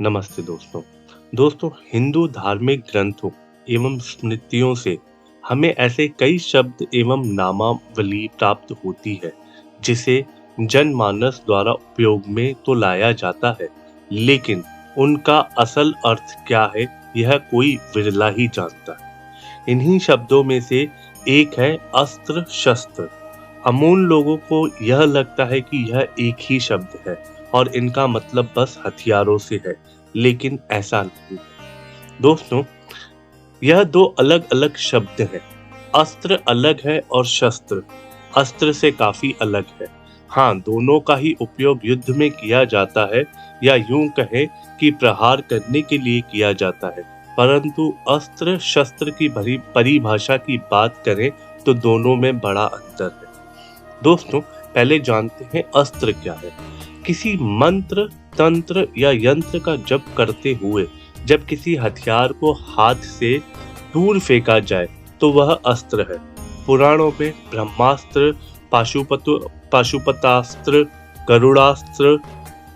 नमस्ते दोस्तों। दोस्तों, हिंदू धार्मिक ग्रंथों एवं स्मृतियों से हमें ऐसे कई शब्द एवं नामावली प्राप्त होती है जिसे जनमानस द्वारा उपयोग में तो लाया जाता है, लेकिन उनका असल अर्थ क्या है यह कोई विरला ही जानता है। इन्हीं शब्दों में से एक है अस्त्र शस्त्र। अमूल लोगों को यह लगता है कि यह एक ही शब्द है और इनका मतलब बस हथियारों से है, लेकिन ऐसा नहीं है। दोस्तों, यह दो अलग-अलग शब्द हैं। अस्त्र अलग है और शस्त्र अस्त्र से काफी अलग है। हाँ, दोनों का ही उपयोग युद्ध में किया जाता है या यूं कहें कि प्रहार करने के लिए किया जाता है। परंतु अस्त्र शस्त्र की परिभाषा की बात करें तो दोनों में बड़ा अंतर है। दोस्तों, पहले जानते हैं अस्त्र क्या है। किसी मंत्र, तंत्र या यंत्र का जप करते हुए जब किसी हथियार को हाथ से दूर फेंका जाए तो वह अस्त्र है। पुराणों में ब्रह्मास्त्र, पाशुपतास्त्र, गरुड़ास्त्र,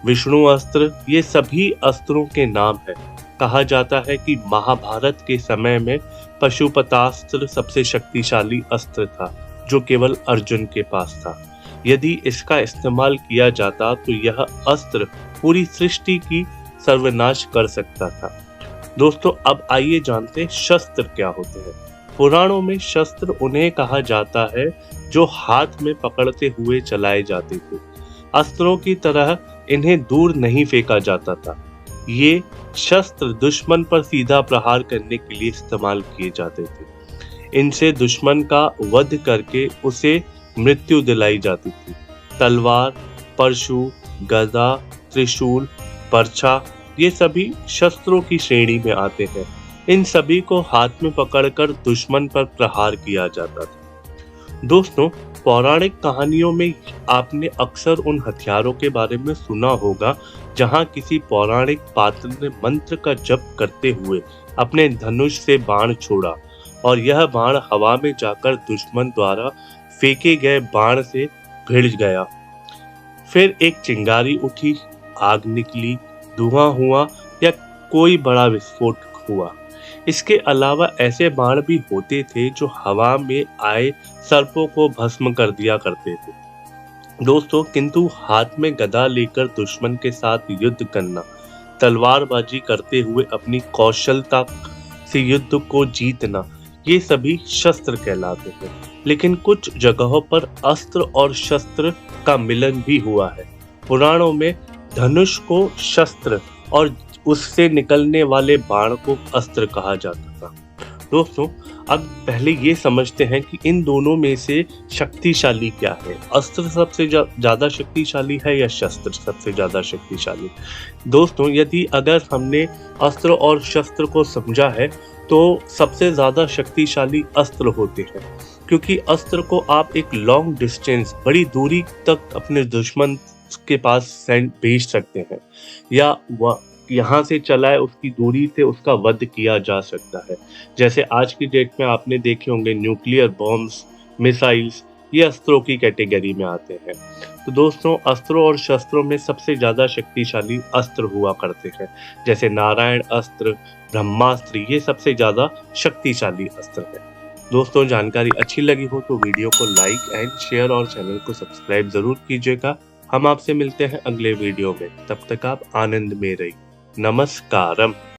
विष्णु अस्त्र ये सभी अस्त्रों के नाम हैं। कहा जाता है कि महाभारत के समय में पशुपतास्त्र सबसे शक्तिशाली अस्त्र था जो केवल अर्जुन के पास था। यदि इसका इस्तेमाल किया जाता तो यह अस्त्र पूरी सृष्टि की सर्वनाश कर सकता था। दोस्तों, अब आइए जानते हैं शस्त्र क्या होते हैं। पुराणों में शस्त्र उन्हें कहा जाता है जो हाथ में पकड़ते हुए चलाए जाते थे। अस्त्रों की तरह इन्हें दूर नहीं फेंका जाता था। ये शस्त्र दुश्मन पर सीधा प्रहार करने के लिए इस्तेमाल किए जाते थे। इनसे दुश्मन का वध करके उसे मृत्यु दिलाई जाती थी। तलवार, परशु, गदा, त्रिशूल, बर्छा ये सभी शस्त्रों की श्रेणी में आते हैं। इन सभी को हाथ में पकड़कर दुश्मन पर प्रहार किया जाता था। दोस्तों, पौराणिक कहानियों में आपने अक्सर उन हथियारों के बारे में सुना होगा जहां किसी पौराणिक पात्र ने मंत्र का जप करते हुए अपने धनुष से बाण छोड़ा और यह बाण हवा में जाकर दुश्मन द्वारा फेंके गए बाण से भिड़ गया। फिर एक चिंगारी उठी, आग निकली, धुआं हुआ या कोई बड़ा विस्फोट हुआ। इसके अलावा ऐसे बाण भी होते थे जो हवा में आए सर्पों को भस्म कर दिया करते थे। दोस्तों, किंतु हाथ में गदा लेकर दुश्मन के साथ युद्ध करना, तलवारबाजी करते हुए अपनी कौशलता से युद्ध को जीतना, ये सभी शस्त्र कहलाते हैं। लेकिन कुछ जगहों पर अस्त्र और शस्त्र का मिलन भी हुआ है। पुराणों में धनुष को शस्त्र और उससे निकलने वाले बाण को अस्त्र कहा जाता था। दोस्तों, अब पहले ये समझते हैं कि इन दोनों में से शक्तिशाली क्या है। अस्त्र सबसे ज्यादा शक्तिशाली है या शस्त्र सबसे ज्यादा शक्तिशाली? दोस्तों, यदि अगर हमने अस्त्र और शस्त्र को समझा है तो सबसे ज्यादा शक्तिशाली अस्त्र होते हैं, क्योंकि अस्त्र को आप एक लॉन्ग डिस्टेंस, बड़ी दूरी तक अपने दुश्मन के पास भेज सकते हैं या वह यहाँ से चलाए उसकी दूरी से उसका वध किया जा सकता है। जैसे आज की डेट में आपने देखे होंगे न्यूक्लियर बॉम्ब्स, मिसाइल्स, ये अस्त्रों की कैटेगरी में आते हैं। तो दोस्तों, अस्त्रों और शस्त्रों में सबसे ज्यादा शक्तिशाली अस्त्र हुआ करते हैं। जैसे नारायण अस्त्र, ब्रह्मास्त्र, ये सबसे ज्यादा शक्तिशाली अस्त्र है। दोस्तों, जानकारी अच्छी लगी हो तो वीडियो को लाइक एंड शेयर और चैनल को सब्सक्राइब जरूर कीजिएगा। हम आपसे मिलते हैं अगले वीडियो में। तब तक आप आनंद में रहिए। नमस्कारम।